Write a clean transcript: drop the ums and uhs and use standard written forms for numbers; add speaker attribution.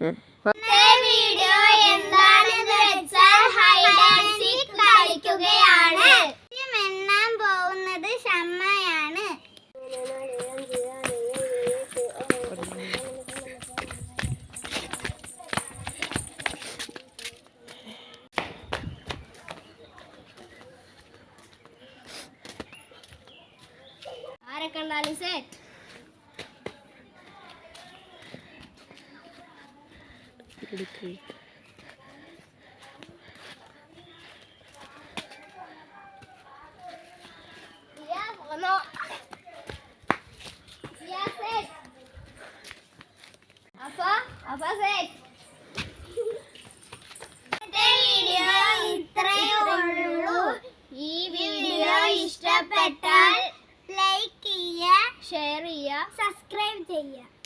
Speaker 1: Video എന്താണെന്ന് വെച്ചാൽ hide and seek കളിക്കുകയാണ്. എണ്ണാൻ പോകുന്നത് ഷമ്മയാണ്. ആരെ കണ്ടാലും സെറ്റ്. ഈ വീഡിയോ ഇഷ്ടപ്പെട്ടാൽ ലൈക്ക് ചെയ്യുക, ഷെയർ ചെയ്യുക, സബ്സ്ക്രൈബ് ചെയ്യുക.